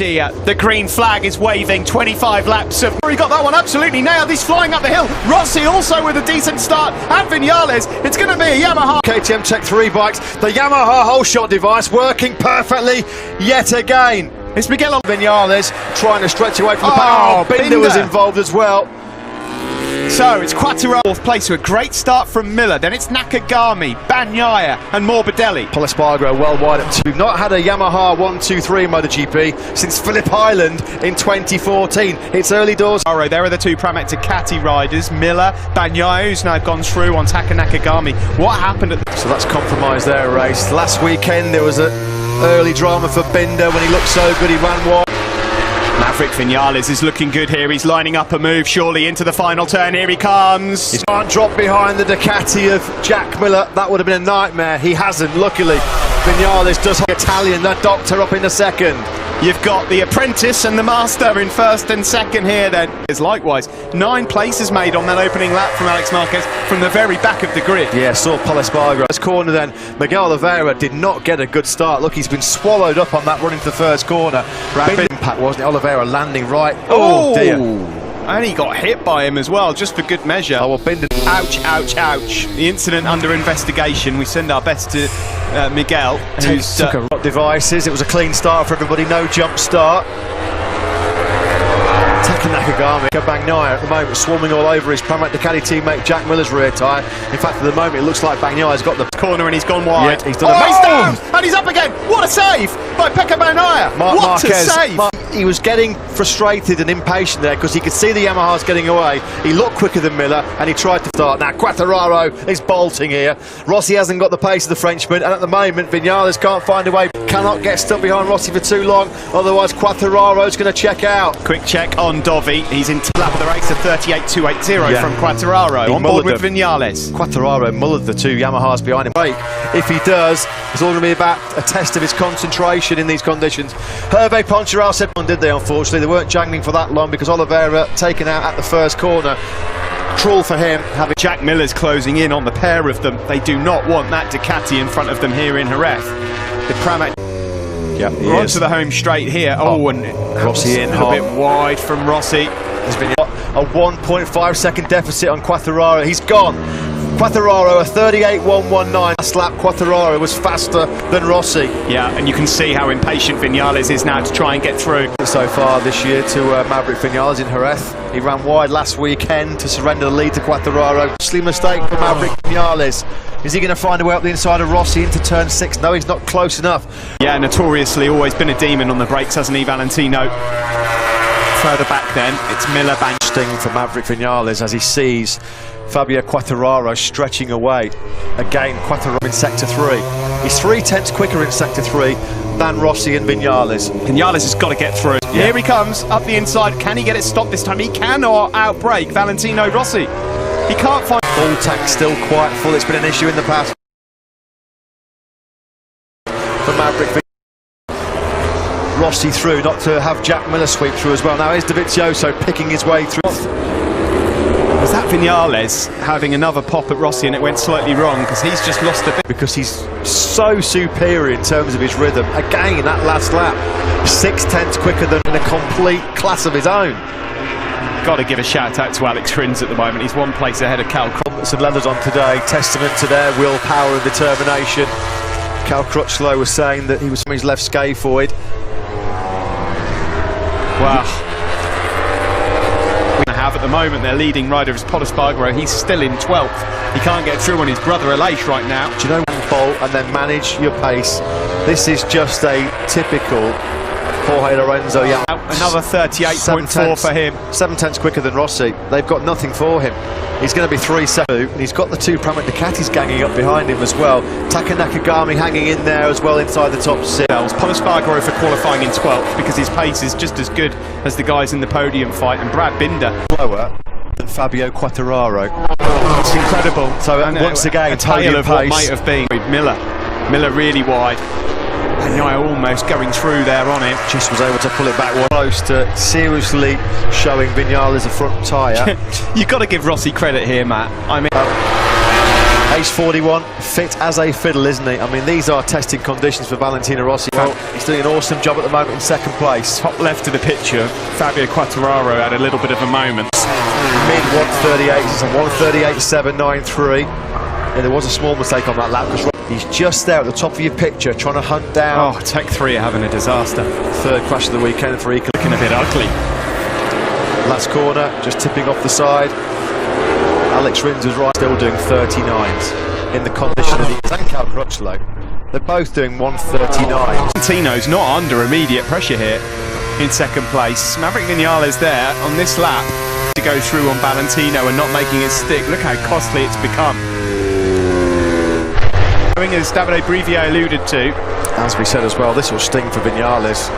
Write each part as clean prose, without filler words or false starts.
Garcia. The green flag is waving. 25 laps of... He got that one absolutely nailed. He's flying up the hill. Rossi also with a decent start. And Vinales. It's going to be a Yamaha. KTM Tech 3 bikes. The Yamaha whole shot device working perfectly yet again. It's Miguel Vinales trying to stretch away from the pack. Oh, Binder was involved as well. So it's Quattro fourth place to a great start from Miller. Then it's Nakagami, Bagnaia and Morbidelli. Espargaro well wide up. We've not had a Yamaha 1-2-3 Motogp since Phillip Island in 2014. It's early doors. There are the two Pramac Ducati riders, Miller, Bagnaia, who's now gone through on Taka Nakagami. What happened at the... So that's compromised their race. Last weekend there was an early drama for Binder when he looked so good he ran wide. Maverick Vinales is looking good here. He's lining up a move surely into the final turn. Here he comes. He can't drop behind the Ducati of Jack Miller. That would have been a nightmare. He hasn't, luckily. Vinales does Italian, that doctor up in the second. You've got the apprentice and the master in first and second here then. Likewise, 9 places made on that opening lap from Alex Marquez from the very back of the grid. Yeah, saw Espargaro. First corner then, Miguel Oliveira did not get a good start. Look, he's been swallowed up on that run into the first corner. Big impact, wasn't it? Oliveira landing right. Oh dear. And he got hit by him as well, just for good measure. Oh, well, Binder. Ouch, ouch, ouch. The incident under investigation. We send our best to Miguel. Who's took a devices. It was a clean start for everybody, no jump start. Nakagami, Bagnaia at the moment swarming all over his Pramac Ducati teammate Jack Miller's rear tyre. In fact, at the moment it looks like Bagnaia's got the corner and he's gone wide. Yeah, he's done he's down and he's up again. What a save by Pecco Bagnaia. What a save. He was getting frustrated and impatient there because he could see the Yamahas getting away. He looked quicker than Miller and he tried to start. Now Quattararo is bolting here. Rossi hasn't got the pace of the Frenchman, and at the moment Vinales can't find a way. Cannot get stuck behind Rossi for too long, otherwise Quattararo's going to check out. Quick check on Dovi. He's in lap of the race of 38.280 from Quattararo. On board with Vinales. Quattararo mullered the two Yamahas behind him. If he does, it's all going to be about a test of his concentration in these conditions. Hervé Poncharal said, did they? Unfortunately, they weren't jangling for that long because Oliveira taken out at the first corner. Cruel for him. Having Jack Miller's closing in on the pair of them. They do not want that Ducati in front of them here in Jerez. The Pramac. Yeah, we're onto the home straight here. And Rossi in a bit wide from Rossi. There's been a 1.5 second deficit on Quattararo. He's gone. Quattararo, a 38.119. Last lap, Quattararo was faster than Rossi. Yeah, and you can see how impatient Vinales is now to try and get through. So far this year to Maverick Vinales in Jerez. He ran wide last weekend to surrender the lead to Quattararo. Costly mistake for Maverick Vinales. Is he going to find a way up the inside of Rossi into turn 6? No, he's not close enough. Yeah, notoriously always been a demon on the brakes, hasn't he, Valentino? Further back then, it's Miller Sting for Maverick Vinales as he sees Fabio Quattararo stretching away. Again, Quattararo in sector 3. He's 3/10 quicker in sector 3 than Rossi and Vinales. Vinales has got to get through. Yeah. Here he comes, up the inside. Can he get it stopped this time? He cannot outbrake Valentino Rossi. He can't find... Full tank still quite full. It's been an issue in the past for Maverick. Rossi through, not to have Jack Miller sweep through as well. Now here's Dovizioso picking his way through. Was that Vinales having another pop at Rossi and it went slightly wrong because he's just lost a bit? Because he's so superior in terms of his rhythm. Again, that last lap, 6/10 quicker than in a complete class of his own. Got to give a shout out to Alex Rins at the moment. He's 1 place ahead of Cal. Some leathers on today, testament to their willpower and determination. Cal Crutchlow was saying that he was from his left scaphoid. Wow. We have at the moment their leading rider is Espargaro. He's still in 12th. He can't get through on his brother Aleix right now. Do you know, bolt and then manage your pace? This is just a typical Jorge Lorenzo. Yeah, another 38.4 for him. 7/10 quicker than Rossi. They've got nothing for him. He's going to be 3-7, and he's got the two Pramac Ducatis ganging up behind him as well. Taka Nakagami hanging in there as well inside the top 6. Espargaro for qualifying in 12th because his pace is just as good as the guys in the podium fight, and Brad Binder lower than Fabio Quattararo. It's incredible. So once again, a tale of what might have been. Miller really wide. And almost going through there on him. Just was able to pull it back close to seriously showing Vinales a front tyre. You've got to give Rossi credit here, Matt. I mean, Age 41, fit as a fiddle, isn't he? I mean, these are testing conditions for Valentino Rossi. Well, he's doing an awesome job at the moment in second place. Top left of the picture, Fabio Quartararo had a little bit of a moment. Mid 138, it's a 138.793. Yeah, there was a small mistake on that lap because he's just there at the top of your picture trying to hunt down. Oh, Tech 3 are having a disaster. Third crash of the weekend for Eco. Looking a bit ugly. Last corner, just tipping off the side. Alex Rins was right, still doing 39s in the condition of the and Cal Crutchlow. They're both doing 139. Valentino's not under immediate pressure here in second place. Maverick Vinales there on this lap to go through on Valentino and not making it stick. Look how costly it's become. As Davide Brivier alluded to. As we said as well, this will sting for Vinales,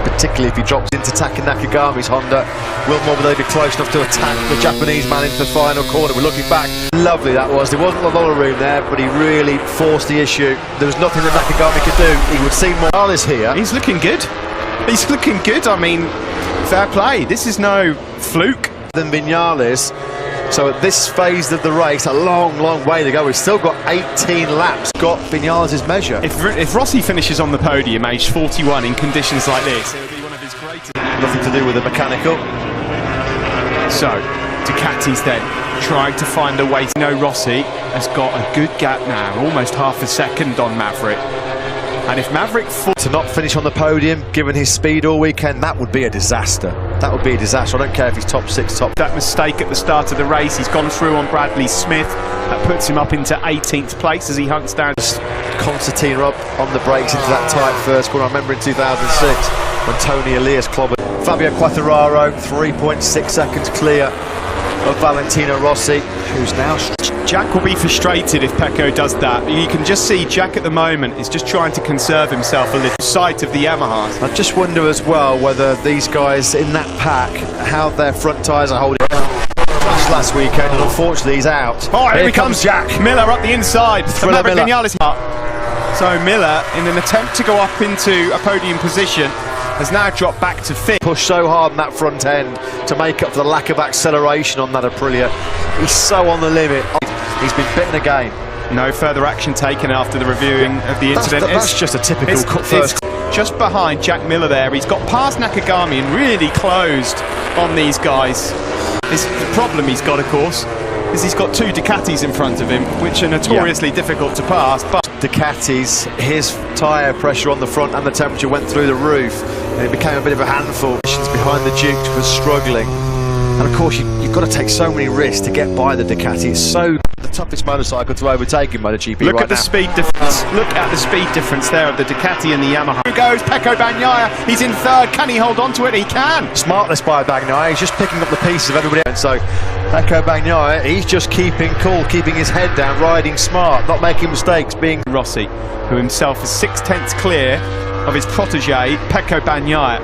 particularly if he drops into Taka Nakagami's Honda. Will Morbidelli be close enough to attack the Japanese man into the final corner? We're looking back. Lovely that was. There wasn't a lot of room there, but he really forced the issue. There was nothing that Nakagami could do. He would see Morales here. He's looking good. He's looking good. I mean, fair play. This is no fluke. Than Vinales. So at this phase of the race, a long, long way to go. We've still got 18 laps. Got Vinales' measure. If Rossi finishes on the podium, aged 41, in conditions like this, it'll be one of his greatest. Nothing to do with the mechanical. So, Ducati's then trying to find a way. No, Rossi has got a good gap now, almost half a second on Maverick. And if Maverick to not finish on the podium, given his speed all weekend, that would be a disaster. That would be a disaster. I don't care if he's top 6, top... That mistake at the start of the race, he's gone through on Bradley Smith. That puts him up into 18th place as he hunts down. Constantine up on the brakes into that tight first corner. I remember in 2006 when Tony Elias clobbered. Fabio Quartararo, 3.6 seconds clear of Valentino Rossi, who's now... Jack will be frustrated if Pecco does that. You can just see Jack at the moment is just trying to conserve himself a little sight of the Yamahas. I just wonder as well whether these guys in that pack, how their front tyres are holding. Last weekend, and unfortunately he's out. Oh, here he comes, Jack Miller up the inside. Thriller Miller. So Miller, in an attempt to go up into a podium position, has now dropped back to 5th. Pushed so hard in that front end to make up for the lack of acceleration on that Aprilia. He's so on the limit. He's been bitten again. No further action taken after the reviewing of the incident. That's just a typical first. Just behind Jack Miller there. He's got past Nakagami and really closed on these guys. The problem he's got, of course, is he's got 2 Ducatis in front of him, which are notoriously difficult to pass. But Ducatis, his tyre pressure on the front and the temperature went through the roof, and it became a bit of a handful. Behind the Duke was struggling, and of course you've got to take so many risks to get by the Ducati. It's so the toughest motorcycle to overtake in Motogp. Look at the speed difference. Look at the speed difference there of the Ducati and the Yamaha. Here goes Pecco Bagnaia. He's in 3rd. Can he hold on to it? He can. Smartless by Bagnaia. He's just picking up the pieces of everybody else. So Pecco Bagnaia, he's just keeping cool, keeping his head down, riding smart, not making mistakes. Being Rossi, who himself is 6/10 clear of his protege Pecco Bagnaia.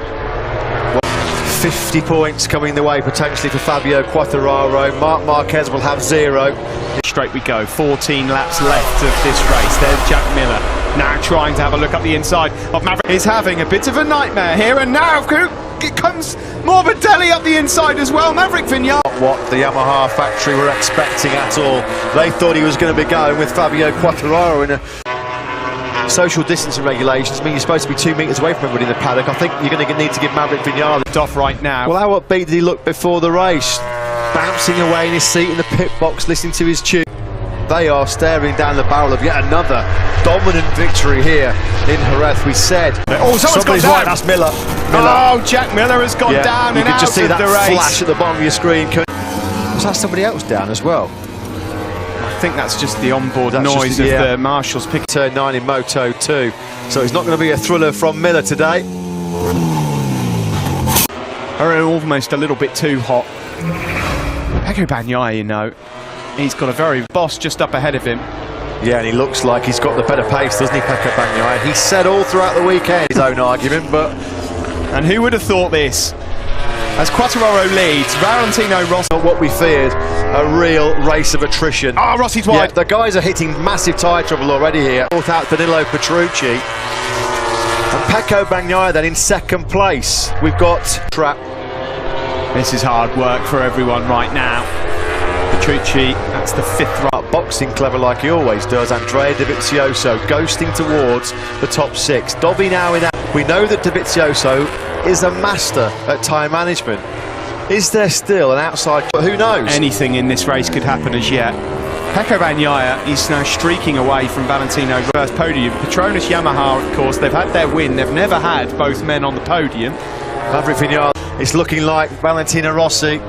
50 points coming the way potentially for Fabio Quartararo. Marc Marquez will have 0. Straight we go, 14 laps left of this race. There's Jack Miller now trying to have a look up the inside of Maverick. He's having a bit of a nightmare here, and now it comes Morbidelli up the inside as well. Maverick Vinales. What the Yamaha factory were expecting at all. They thought he was going to be going with Fabio Quartararo in a... Social distancing regulations mean you're supposed to be 2 metres away from everybody in the paddock. I think you're going to need to give Maverick Vinales off right now. Well, how upbeat did he look before the race? Bouncing away in his seat in the pit box, listening to his tune. They are staring down the barrel of yet another dominant victory here in Jerez. We said, oh, somebody's right. That's Miller. Oh, Jack Miller has gone down and out of the race. You could just see that flash at the bottom of your screen. Was that somebody else down as well? I think that's just the onboard noise of the marshals picking. Turn 9 in Moto 2, so it's not going to be a thriller from Miller today. Almost a little bit too hot. Pecco Bagnaia, you know, he's got a very boss just up ahead of him. Yeah, and he looks like he's got the better pace, doesn't he, Pecco Bagnaia? He said all throughout the weekend his own argument, but... And who would have thought this? As Quartararo leads, Valentino Rossi... What we feared, a real race of attrition. Oh, Rossi's wide. Yeah, the guys are hitting massive tyre trouble already here. Fourth out Danilo Petrucci. And Pecco Bagnaia then in 2nd place. We've got Trap. This is hard work for everyone right now. Petrucci, that's the 5th right. Box boxing clever like he always does. Andrea Dovizioso ghosting towards the top 6. Dovi now in. We know that Dovizioso is a master at time management. Is there still an outside? But who knows? Anything in this race could happen as yet. Pecco Bagnaia is now streaking away from Valentino first podium. Petronas Yamaha, of course, they've had their win. They've never had both men on the podium. Maverick Vinales, it's looking like Valentino Rossi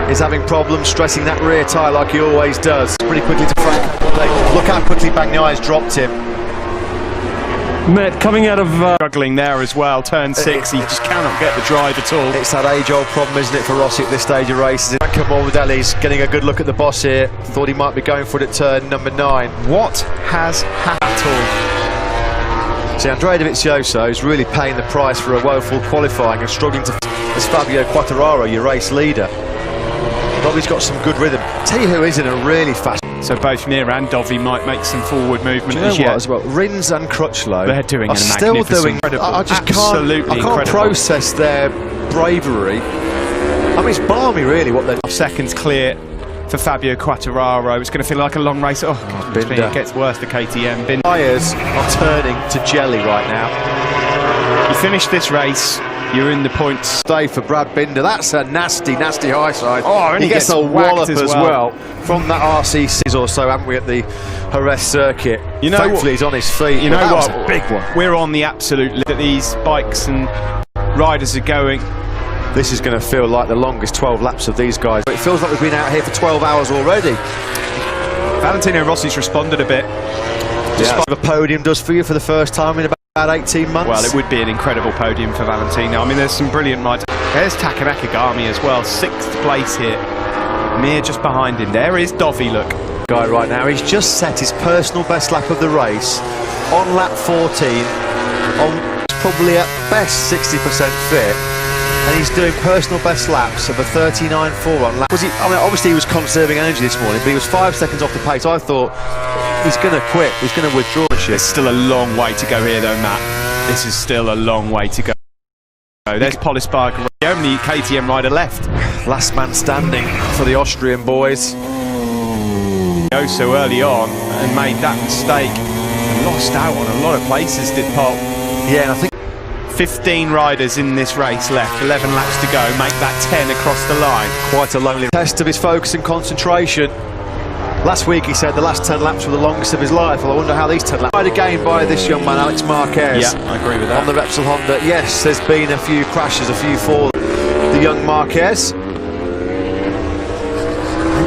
is having problems stressing that rear tyre like he always does. Pretty quickly to Frank. Look how quickly Bagnaia's dropped him. Matt coming out of struggling there as well, turn 6, he just cannot get the drive at all. It's that age-old problem, isn't it, for Rossi at this stage of races? Morbidelli's getting a good look at the boss here. Thought he might be going for it at turn number 9. What has happened at all? See, Andrea Dovizioso is really paying the price for a woeful qualifying and struggling to as Fabio Quartararo, your race leader. Dovi's got some good rhythm. Tell you who is in a really fast. So both Mir and Dovi might make some forward movement. Do you know what as well? Rins and Crutchlow, they're doing are still doing. I just can't process their bravery. I mean, it's balmy, really. What they're seconds clear for Fabio Quartararo. It's going to feel like a long race. Oh, God, it gets worse for KTM. Tyres are turning to jelly right now. You finish this race, you're in the points. Stay for Brad Binder. That's a nasty, nasty high side. Oh, and he gets a wallop as well from that RC6 or so, haven't we, at the Jerez circuit? You know, thankfully he's on his feet. You know that what? Was a big one. We're on the absolute limit that these bikes and riders are going. This is going to feel like the longest 12 laps of these guys. It feels like we've been out here for 12 hours already. Valentino Rossi's responded a bit. Despite the podium does for you for the first time in about 18 months. Well, it would be an incredible podium for Valentino. I mean, there's some brilliant riders. There's Taka Nakagami as well, 6th place here. Mir just behind him. There is Dovi, look. Guy right now, he's just set his personal best lap of the race on lap 14, on probably at best 60% fit. And he's doing personal best laps of a 39.4 on lap. I mean, obviously he was conserving energy this morning, but he was 5 seconds off the pace. I thought he's going to quit, he's going to withdraw. There's still a long way to go here though, Matt. This is still a long way to go. There's Polispark, the only KTM rider left. Last man standing for the Austrian boys. Go so early on and made that mistake and lost out on a lot of places, did Paul. Yeah, and I think 15 riders in this race left, 11 laps to go, make that 10 across the line. Quite a lonely test of his focus and concentration. Last week he said the last 10 laps were the longest of his life. Well, I wonder how these 10 laps... Tried again by this young man, Alex Marquez. Yeah, I agree with that. On the Repsol Honda. Yes, there's been a few crashes, a few falls. The young Marquez.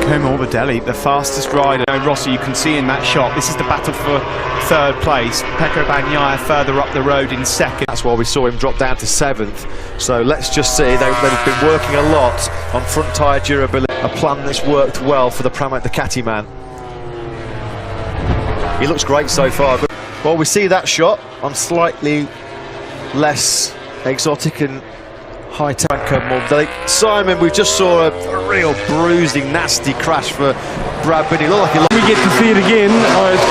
Morbidelli, the fastest rider. Rossi, you can see in that shot, this is the battle for 3rd place. Pecco Bagnaia further up the road in 2nd. That's why we saw him drop down to 7th. So let's just see, they've been working a lot on front tyre durability. A plan that's worked well for the Pramac Ducati man. He looks great so far. But, well, we see that shot on slightly less exotic and high tanker Morbidelli. Simon, we just saw a real bruising, nasty crash for Brad Binder. We get to see it again. It's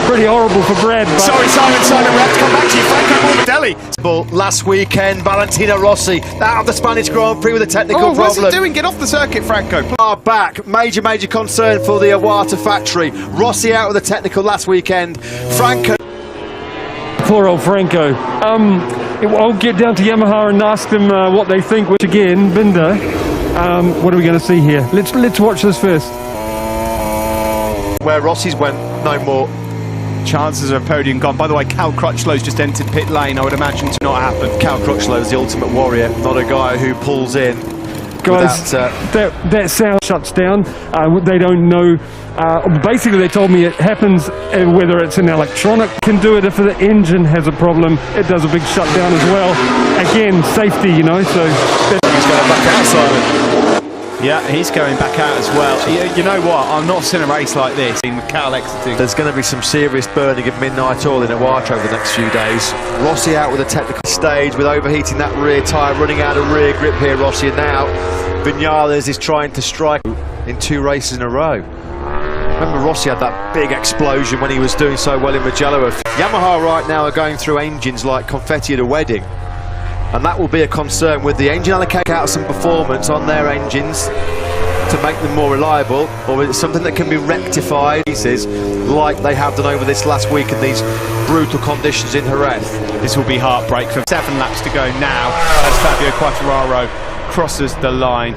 pretty horrible for Brad. But Sorry, Simon, we have to come back to you. Franco Morbidelli. Last weekend, Valentino Rossi out of the Spanish Grand Prix with a technical problem. What's he doing? Get off the circuit, Franco. Are back. Major concern for the Iwata factory. Rossi out with a technical last weekend. Franco. Poor old Franco. I'll get down to Yamaha and ask them what they think. Which again, Binder. What are we going to see here? Let's watch this first. Where Rossi's went, no more. Chances of a podium gone. By the way, Cal Crutchlow's just entered pit lane. I would imagine to not happen. Cal Crutchlow is the ultimate warrior, not a guy who pulls in. Guys, that sound shuts down. They don't know. Basically, they told me it happens whether it's an electronic can do it. If the engine has a problem, it does a big shutdown as well. Again, safety, you know. So he's going back out, Simon. Yeah, he's going back out as well. You know what? I'm not seeing a race like this in Cal exiting. There's going to be some serious burning of midnight oil in Iwata over the next few days. Rossi out with a technical stage with overheating that rear tyre, running out of rear grip here, Rossi, and now Vinales is trying to strike in 2 races in a row. Remember Rossi had that big explosion when he was doing so well in Mugello. Yamaha right now are going through engines like confetti at a wedding. And that will be a concern with the engine allocating out some performance on their engines. to make them more reliable, or is it something that can be rectified pieces like they have done over this last week in these brutal conditions in Jerez? This will be heartbreak for 7 laps to go now as Fabio Quartararo crosses the line.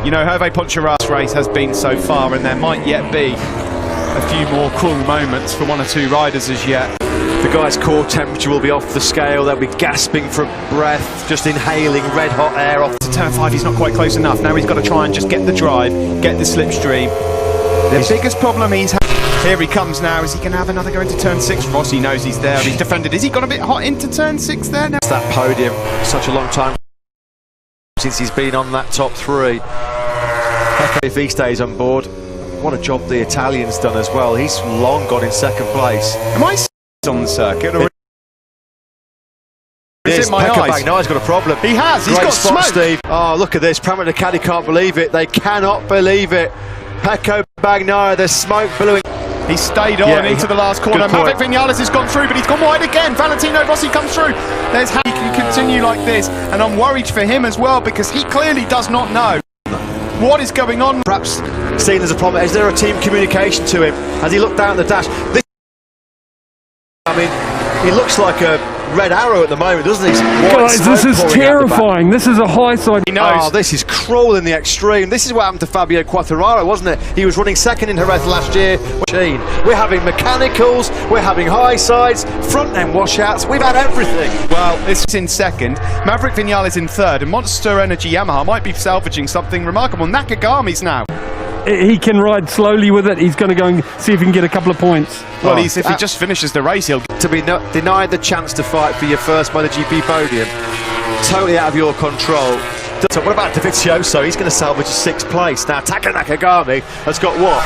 You know, Hervé Ponchara's race has been so far, and there might yet be a few more cruel moments for 1 or 2 riders as yet. The guy's core temperature will be off the scale. They'll be gasping for breath, just inhaling red hot air off. To turn 5, he's not quite close enough. Now he's got to try and just get the drive, get the slipstream. The biggest problem he's had. Here he comes now. Is he going to have another go into turn 6? Rossi knows he's there. He's defended. Is he got a bit hot into turn 6 there now? It's that podium. Such a long time since he's been on that top 3. If he stays on board, what a job the Italian's done as well. He's long gone in 2nd place. Am I on the circuit? Or is it my eyes? No, he's got a problem. He has. He's Great got spot, smoke. Steve. Oh, look at this. Pramit Ducati can't believe it. They cannot believe it. Pecco Bagnaia, there's smoke billowing. He stayed on into the last corner. Maverick Vinales has gone through, but he's gone wide again. Valentino Rossi comes through. There's how he can continue like this, and I'm worried for him as well because he clearly does not know what is going on. Perhaps seen as a problem. Is there a team communication to him? Has he looked down the dash? I mean, he looks like a red arrow at the moment, doesn't he? Guys, this is terrifying. This is a high side. He knows. Oh, this is cruel in the extreme. This is what happened to Fabio Quartararo, wasn't it? He was running 2nd in Jerez last year. We're having mechanicals, we're having high sides, front end washouts, we've had everything. Well, this is in 2nd, Maverick Vinales in 3rd, and Monster Energy Yamaha might be salvaging something remarkable. Nakagami's now. He can ride slowly with it. He's going to go and see if he can get a couple of points. Well, if he just finishes the race, he'll to be denied the chance to fight for your first Motogp podium. Totally out of your control. So what about Dovizioso? He's going to salvage a 6th place. Now Taka Nakagami has got what?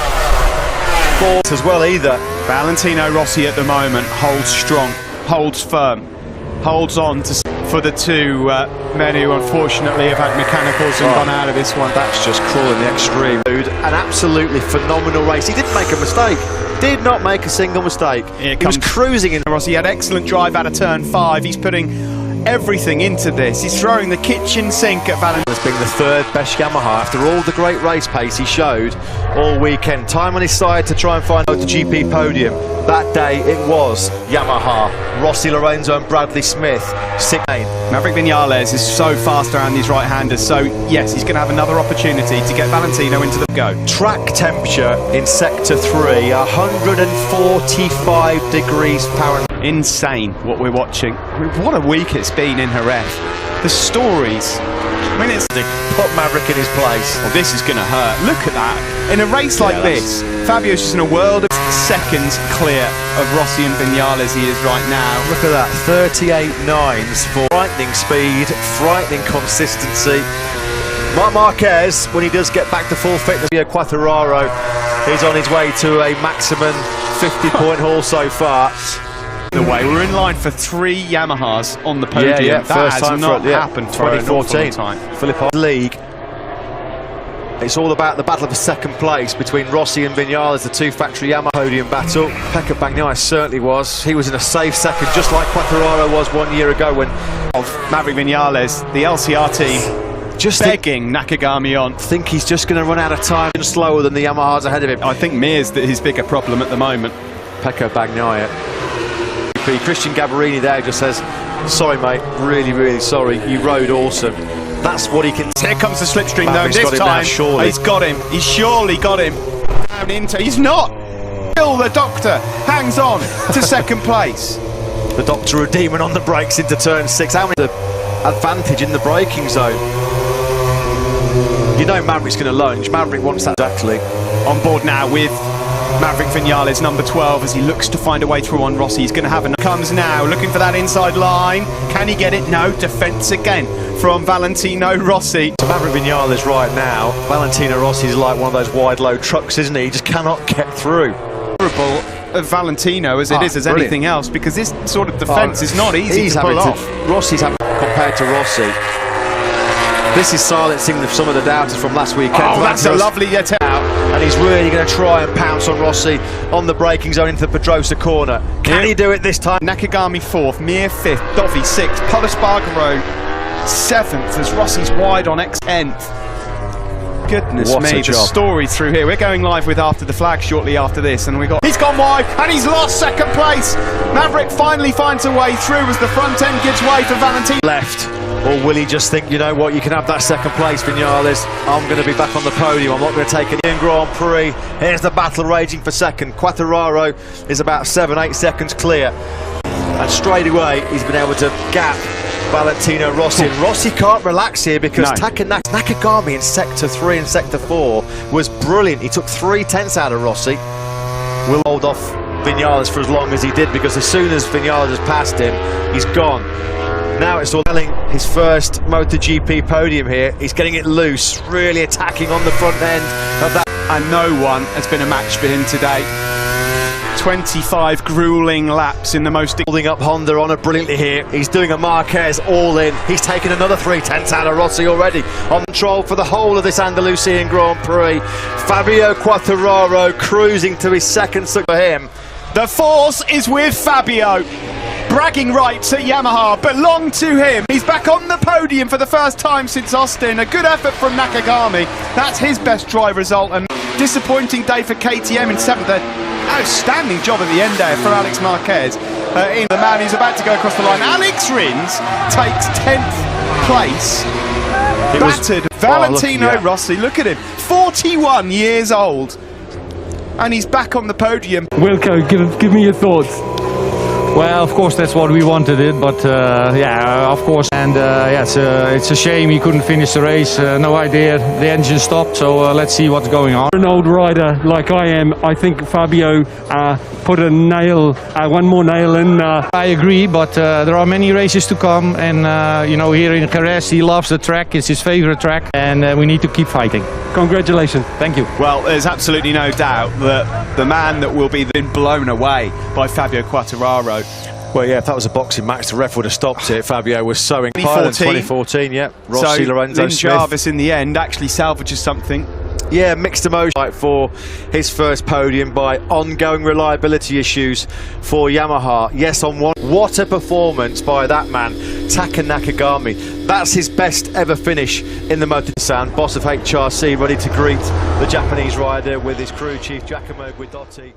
4 as well either. Valentino Rossi at the moment holds strong, holds firm, holds on for the 2 men who unfortunately have had mechanicals and gone out of this one. That's just cruel in the extreme. An absolutely phenomenal race. He didn't make a mistake. Did not make a single mistake. He was cruising in. Rossi had excellent drive out of turn 5. He's putting everything into this. He's throwing the kitchen sink at Valentino. As being the 3rd best Yamaha after all the great race pace he showed all weekend. Time on his side to try and find out the GP podium. That day it was Yamaha, Rossi, Lorenzo and Bradley Smith. 6th. Maverick Vinales is so fast around these right-handers, so yes, he's going to have another opportunity to get Valentino into the go. Track temperature in Sector 3, 145 degrees Fahrenheit. Insane what we're watching. I mean, what a week it's been in Jerez. The stories. I mean, it's put Maverick in his place. Well, this is going to hurt. Look at that. In a race like this, Fabio's just in a world of seconds clear of Rossi and Vinales he is right now. Look at that, 38 nines for frightening speed, frightening consistency. Marc Marquez, when he does get back to full fitness, Quartararo is on his way to a maximum 50-point haul so far. The way we're in line for 3 Yamahas on the podium. Yeah, that first has time not for it, happened for 2014 time. Philip League. It's all about the battle for 2nd place between Rossi and Vinales, the 2 factory Yamaha podium battle. Pecco Bagnaia certainly was. He was in a safe 2nd, just like Quartararo was 1 year ago when of Maverick Vinales, the LCR team, just begging Nakagami on. I think he's just going to run out of time and slower than the Yamahas ahead of him. I think Mir's his bigger problem at the moment. Pecco Bagnaia. Christian Gabarini there just says, sorry mate, really, really sorry, you rode awesome. That's what he can. Here comes the slipstream though, this time now, surely. He's got him, he's surely got him. He's not! Still the Doctor hangs on to 2nd place. The Doctor a demon on the brakes into turn 6. How many the advantage in the braking zone? You know Maverick's going to lunge. Maverick wants that exactly. On board now with Maverick Vinales, number 12, as he looks to find a way through on Rossi. He's going to have enough. Comes now, looking for that inside line. Can he get it? No. Defence again from Valentino Rossi. So Maverick Vinales right now. Valentino Rossi is like one of those wide load trucks, isn't he? He just cannot get through. Of Valentino as it is as brilliant. anything else, because this sort of defence is not easy to pull off. Rossi's having compared to Rossi. This is silencing some of the doubters from last weekend. Oh, that's a lovely out. And he's really going to try and pounce on Rossi on the braking zone into the Pedrosa corner. Can he do it this time? Nakagami 4th, Mir 5th, Dovi 6th, Paul Espargaro 7th as Rossi's wide on X10th. Goodness What a me, the job. story through here. We're going live with After the Flag shortly after this, and he's gone wide and he's lost second place. Maverick finally finds a way through as the front end gives way for Valentino. Left. Or will he just think, you know what, you can have that second place, Vinales. I'm going to be back on the podium. I'm not going to take an Grand Prix. Here's the battle raging for second. Quartararo is about 7-8 seconds clear. And straight away, he's been able to gap Valentino Rossi. And Rossi can't relax here because Nakagami in Sector 3 and Sector 4 was brilliant. He took 3/10 out of Rossi. Will hold off Vinales for as long as he did, because as soon as Vinales has passed him, he's gone. Now it's all telling his first Motogp podium here. He's getting it loose, really attacking on the front end of that. And no one has been a match for him today. 25 grueling laps in the most... Holding up Honda on it brilliantly here. He's doing a Marquez all in. He's taken another 3/10 out of Rossi already. On control for the whole of this Andalusian Grand Prix. Fabio Quartararo cruising to his second for him. The force is with Fabio. Bragging rights at Yamaha belong to him. He's back on the podium for the first time since Austin. A good effort from Nakagami. That's his best drive result. And disappointing day for KTM in 7th. Outstanding job at the end there for Alex Marquez. In the man who's about to go across the line. Alex Rins takes 10th place. Battered Valentino Rossi. Look at him. 41 years old. And he's back on the podium. Wilco, give me your thoughts. Well, of course, that's what we wanted it, but yeah, of course. And yeah, it's a shame he couldn't finish the race. No idea, the engine stopped, so let's see what's going on. An old rider like I am, I think Fabio put a nail, one more nail in. I agree, but there are many races to come, and you know, here in Jerez, he loves the track. It's his favorite track, and we need to keep fighting. Congratulations. Thank you. Well, there's absolutely no doubt that the man that will be then blown away by Fabio Quartararo. Well, yeah, if that was a boxing match, the ref would have stopped it. Fabio was so in 2014, yeah. Rossi, so Lorenzo Lynn Smith. Jarvis in the end actually salvages something. Yeah, mixed emotion for his first podium by ongoing reliability issues for Yamaha. Yes, on one. What a performance by that man, Taka Nakagami. That's his best ever finish in the Moto-san. Boss of HRC ready to greet the Japanese rider with his crew chief Giacomo Guidotti.